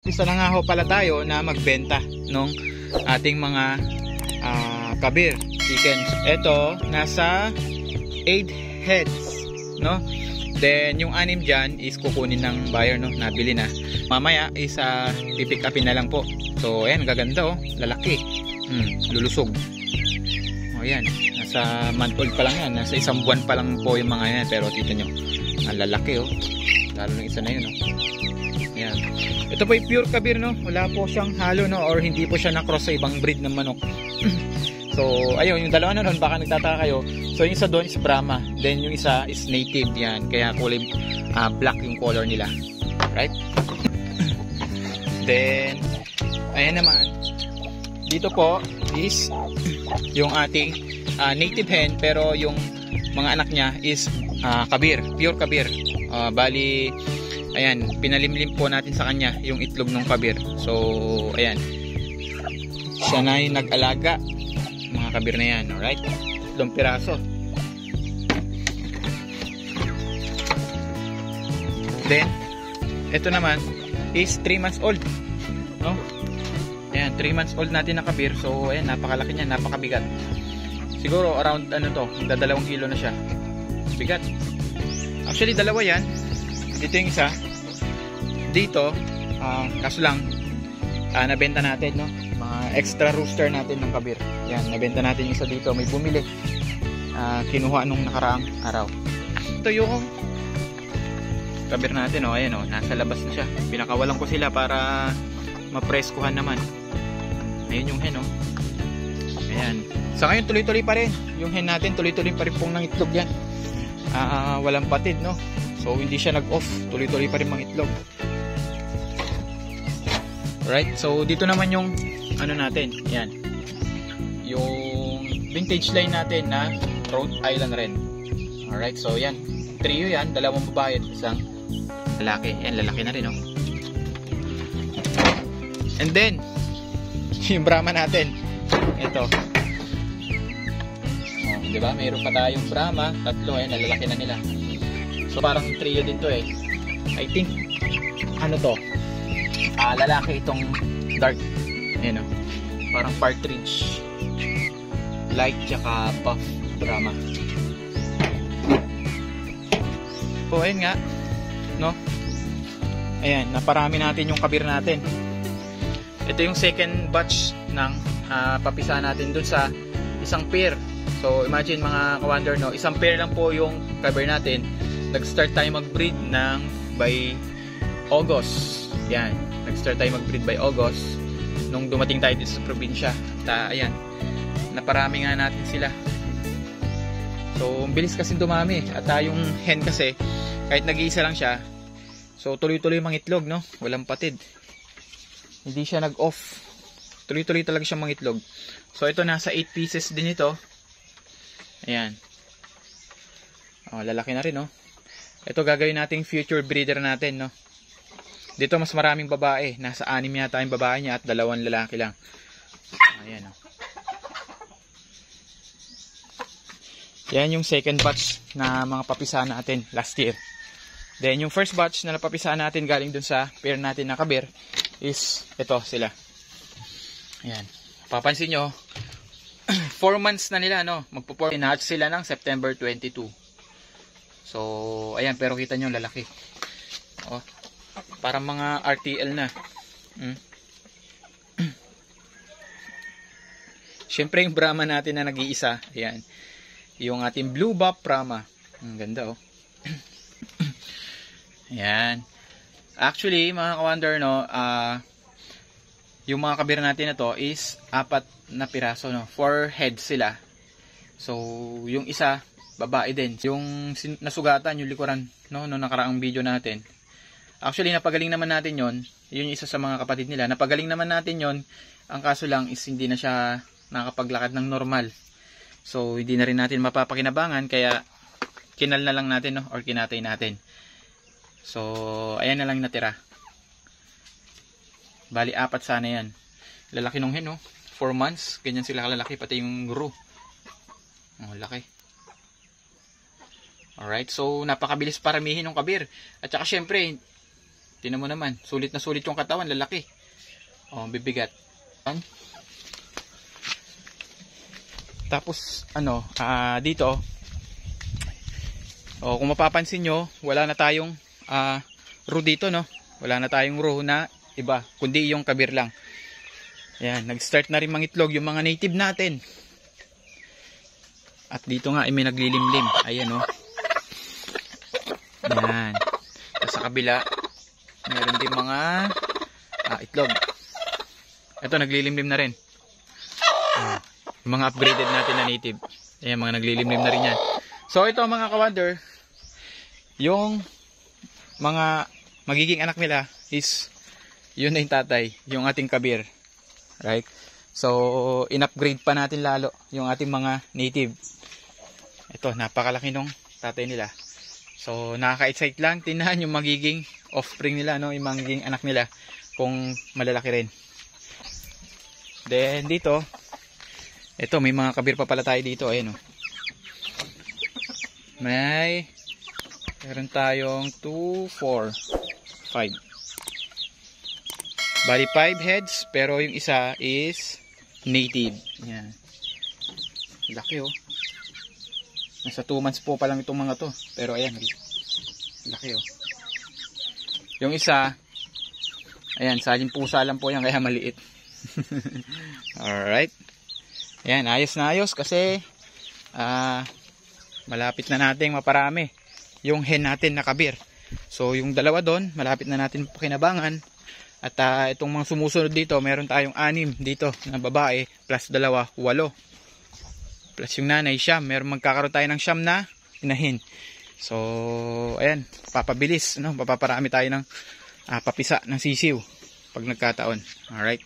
Isa na nga ho pala tayo na magbenta nung ating mga kabir chickens. Ito nasa 8 heads, no? Then yung 6 dyan is kukunin ng buyer, no? Nabili na. Mamaya is pipick upin na lang po. So ayan, gaganda oh, lalaki. Lulusog. O yan, nasa month old pa lang yan. Nasa 1 buwan pa lang po yung mga yan. Pero tito nyo, ang lalaki oh. Lalo ng isa na yun oh. Yan. Ito po ay pure kabir, no? Wala po siyang halo, no? Or hindi po siya na-cross sa ibang breed ng manok. So ayun, yung dalawa na nun, baka nagtataka kayo. So yung isa doon is Brahma, then yung isa is native. Yan, kaya kulay black yung color nila, right? Then ayan naman, dito po is yung ating native hen, pero yung mga anak niya is kabir, pure kabir. Bali ayan, pinalimlim po natin sa kanya yung itlog ng kabir. So ayan, siya na yung nag-alaga mga kabir na yan, alright? 3 piraso. Then ito naman is 3 months old, no? Ayan, 3 months old natin na kabir. So ayan, napakalaki niya, napakabigat. Siguro around ano to, 2 kilo na siya bigat. Actually dalawa yan. Dito yung isa. Dito kaso lang nabenta natin, no? Mga extra rooster natin ng kabir. Yan, nabenta natin yung isa dito. May bumili, kinuha nung nakaraang araw. Ito yung kabir natin, oh. Ayan, oh, nasa labas na siya. Pinakawalan ko sila para mapreskuhan naman. Ayun yung hen, oh. Ayan. Sa ngayon tuloy-tuloy pa rin yung hen natin, tuloy-tuloy pa rin pong ng itlog yan. Walang patid, no? So hindi siya nag-off, tuloy-tuloy pa rin mga itlog. Right? So dito naman yung ano natin, yan. Yung vintage line natin na Rhode Island Ren. Alright, so yan. Trio yan, 2 babae at 1 lalaki. Yan, lalaki na rin, oh. And then yung Brahma natin, ito. Oh, di ba? Mayroon pa tayong Brahma, 3, ayan, lalaki na nila. So parang trio din to eh. I think ano to? Lalaki itong dark. Ayan o. Parang partridge. Light tsaka buff Brahma. So ayun nga, no? Ayan, naparami natin yung kabir natin. Ito yung second batch ng papisa natin dun sa isang pair. So imagine mga ka-wonder, no? Isang pair lang po yung kabir natin. Nag-start tayo mag-breed ng by August. Yan. Nag-start tayo mag-breed by August nung dumating tayo dito sa probinsya. Ayan. Naparami nga natin sila. So, bilis kasi dumami. At yung hen kasi, kahit nag-iisa lang siya, so tuloy-tuloy mangitlog, no? Walang patid. Hindi siya nag-off. Tuloy-tuloy talaga siya mangitlog. So, ito nasa 8 pieces din ito. Ayan. Oh, lalaki na rin, no? Ito gagawin nating future breeder natin, no? Dito mas maraming babae. Nasa 6 yata yung babae niya at 2 lalaki lang. Ayan, no? Yan yung second batch na mga papisa natin last year. Then yung first batch na napapisa natin galing dun sa pair natin na kabir is ito sila. Ayan. Papansin nyo, 4 months na nila, no? Magpo-hatch sila ng September 22. So, ayan, pero kita nyo lalaki. Oh, parang mga RTL na. Siyempre yung Brahma natin na nag-iisa. Ayan. Yung ating Blue Buff Brahma. Ang ganda, oh. Ayan. Actually, mga ka-wonder, no, yung mga kabir natin na to is 4 na piraso, no? 4 heads sila. So, yung isa babae din. Yung nasugatan, yung likuran, no, no nakaraang video natin. Actually, napagaling naman natin yon. Yun yung isa sa mga kapatid nila. Napagaling naman natin yon. Ang kaso lang is hindi na siya nakapaglakad ng normal. So, hindi na rin natin mapapakinabangan. Kaya, kinal na lang natin, no, or kinatay natin. So, ayan na lang natira. Bali, 4 sana yan. Lalaki nung hen, no? 4 months. Ganyan sila kalalaki. Pati yung guru. Oh, laki. Alright, so napakabilis paramihin ng kabir. At saka syempre, Tingnan mo naman, sulit na sulit yung katawan, lalaki. Oh, bibigat. Tapos dito, kung mapapansin nyo, wala na tayong row dito, no? Wala na tayong row na iba, kundi yung kabir lang. Ayan, nag-start na rin mangitlog yung mga native natin. At dito nga, may naglilimlim. Ayan, oh. Ayan. Sa kabila, meron din mga itlog. Ito, naglilimlim na rin. Yung mga upgraded natin na native. Ayan, mga naglilimlim na rin yan. So, ito mga ka-wonder, yung mga magiging anak nila is, yun na yung tatay, yung ating kabir. Right? So, in-upgrade pa natin lalo yung ating mga native. Ito, napakalaki nung tatay nila. So, nakaka-excite lang. Tingnan yung magiging offspring nila, no? Yung magiging anak nila kung malalaki rin. Then, dito, ito, may mga kabir pa pala tayo dito. Ayan, oh. Meron tayong 2, 4, 5. Bali 5 heads, pero yung isa is native. Yan. Laki, oh. Nasa 2 months po pa lang itong mga to. Pero ayan, laki, oh. Yung isa, ayan, saling pusa lang po yan, kaya maliit. Alright. Ayan, ayos na ayos kasi malapit na nating maparami yung hen natin na kabir. So yung dalawa doon, malapit na natin pakinabangan. At itong mga sumusunod dito, meron tayong 6 dito na babae plus 2, 8. Plus yung nanay, siyam. Magkakaroon tayo ng siyam na inahin. So ayan, papabilis, no? Papaparami tayo ng papisa ng sisiw pag nagkataon. Alright.